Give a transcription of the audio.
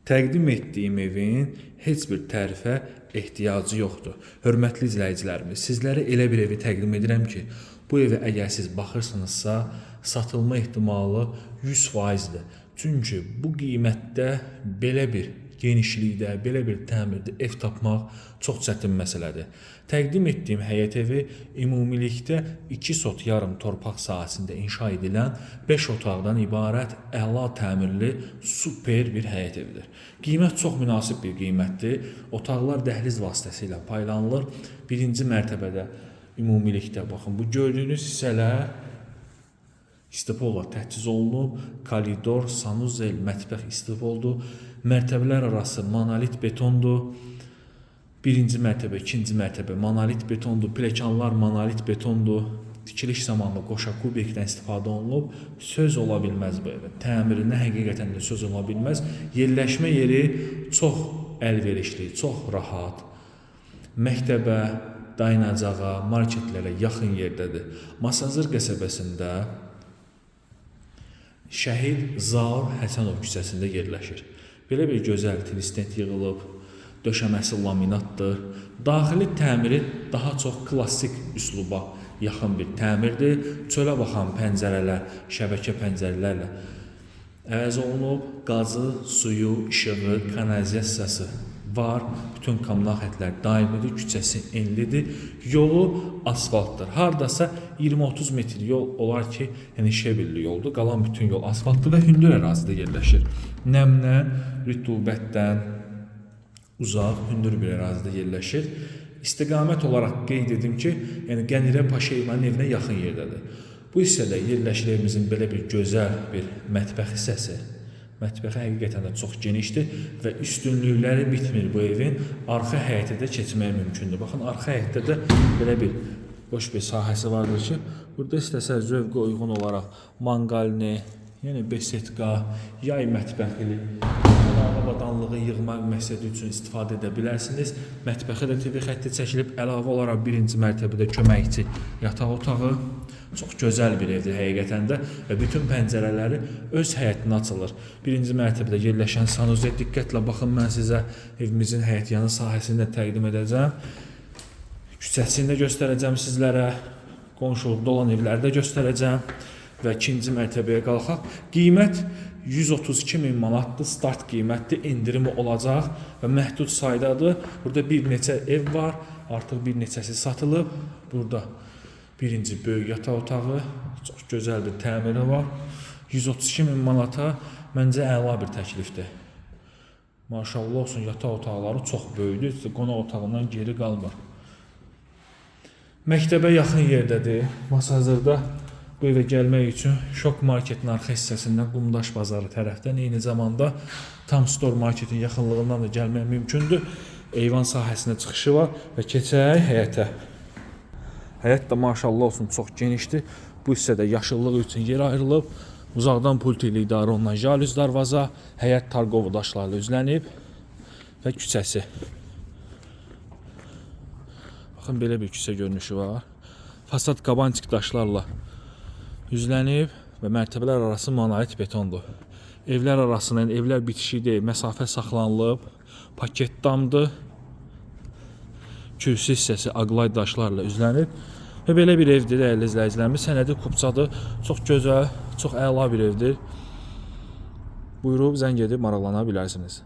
Təqdim etdiyim evin heç bir tərifə ehtiyacı yoxdur. Hörmətli izləyicilərimiz, sizlərə elə bir evi təqdim edirəm ki, bu evə əgər siz baxırsınızsa, satılma ehtimalı 100%-dir. Çünki bu qiymətdə belə bir genişlikdə, belə bir təmirdə ev tapmaq çox çətin məsələdir. Təqdim etdiyim həyət evi ümumilikdə 2 sot yarım torpaq sahəsində inşa edilən 5 otaqdan ibarət əla təmirli super bir həyət evidir. Qiymət çox münasib bir qiymətdir. Otaqlar dəhliz vasitəsilə paylanılır. Birinci mərtəbədə ümumilikdə baxın, bu gördüyünüz hissələr istipolla təchiz olunub, koridor, sanuzel, mətbəx istipoldur. Mərtəbələr arası monolit betondur. Birinci mərtəbə, ikinci mərtəbə monolit betondur, pləkanlar monolit betondur. Tikiliş zamanı qoşa kubikdən istifadə olunub. Söz ola bilməz bu evin. Təmirinə həqiqətən də söz ola bilməz. Yerləşmə yeri çox əlverişli, çox rahat. Məktəbə, dayanacağa, marketlərə yaxın yerdədir. Masazır qəsəbəsində Şəhid Zaur Həsənov küçəsində yerləşir. Belə bir gözəl tristent yığılıb, döşəməsi laminatdır. Daxili təmiri daha çox klassik üsluba yaxın bir təmirdir. Çölə baxan pəncərələr, şəbəkə pəncərələrlə əvəz olunub. Qazı, suyu, işığı, kanalizasiyası var. Bütün kommunal xətlər daimidir, küçəsi enlidir. Yolu asfaltdır. Hardasa 20-30 metr yol olar ki, yəni şebilli yoldur. Qalan bütün yol asfaltdır və hündür ərazidə yerləşir. Nəmdən, rütubətdən uzaq, hündür bir ərazidə yerləşir. İstiqamət olaraq qeyd edim ki, yəni Qənirə Paşayevanın evinə yaxın yerdədir. Bu hissədə yerləşir evimizin belə bir gözəl bir mətbəx hissəsi. Mətbəxi həqiqətən də çox genişdir və üstünlükləri bitmir bu evin. Arxa həyətə də keçmək mümkündür. Baxın, arxa həyətdə də belə bir boş bir sahəsi vardır ki, burada istəsəz zövqə uyğun olaraq manqalini, yəni besetka, yay mətbəxili, avadanlığı yığmaq məqsədi üçün istifadə edə bilərsiniz. Mətbəxə də TV xətti çəkilib, əlavə olaraq birinci mərtəbədə köməkçi yataq otağı. Çox gözəl bir evdir həqiqətən də və bütün pəncərələri öz həyətinə açılır. Birinci mərtəbədə yerləşən sanuzə diqqətlə baxın, mən sizə evimizin həyətyanı sahəsini də təqdim edəcəm. Küçəsini də göstərəcəm sizlərə, qonşuluqda olan evləri də göstərəcəm və ikinci mərtəbəyə qalxaq. Qiymət 132.000 manatdır, start qiymətdir, indirimi olacaq və məhdud saydadır. Burada bir neçə ev var, artıq bir neçəsi satılıb. Burada birinci böyük yataq otağı, çox gözəl bir təmiri var. 132.000 manata məncə əla bir təklifdir. Maşallah olsun, yataq otaqları çox böyükdür, qonaq otağından geri qalmır. Məktəbə yaxın yerdədir. Masazırda bu evə gəlmək üçün Şok Marketin arxa hissəsindən Qumdaş bazarı tərəfdən, eyni zamanda Tam Store Marketin yaxınlığından da gəlmək mümkündür. Eyvan sahəsinə çıxışı var və keçək həyətə. Həyət də maşallah olsun çox genişdir. Bu hissədə yaşıllıq üçün yer ayrılıb. Uzaqdan pult ilə idarə olunan jalüz darvaza, həyət tarqovu daşlarla üzlənib və küçəsi. Baxın, belə bir küçə görünüşü var. Fasad qabançıq daşlarla üzlənib və mərtəbələr arası monolit betondur. Evlər arasında, yəni evlər bitişik deyil, məsafə saxlanılıb, paket damdır. Kürsü hissəsi aqlay daşlarla üzlənib və belə bir evdir dəyərli izləyicilərimiz. Sənədi kupçadır, çox gözəl, çox əla bir evdir. Buyurub zəng edib maraqlana bilərsiniz.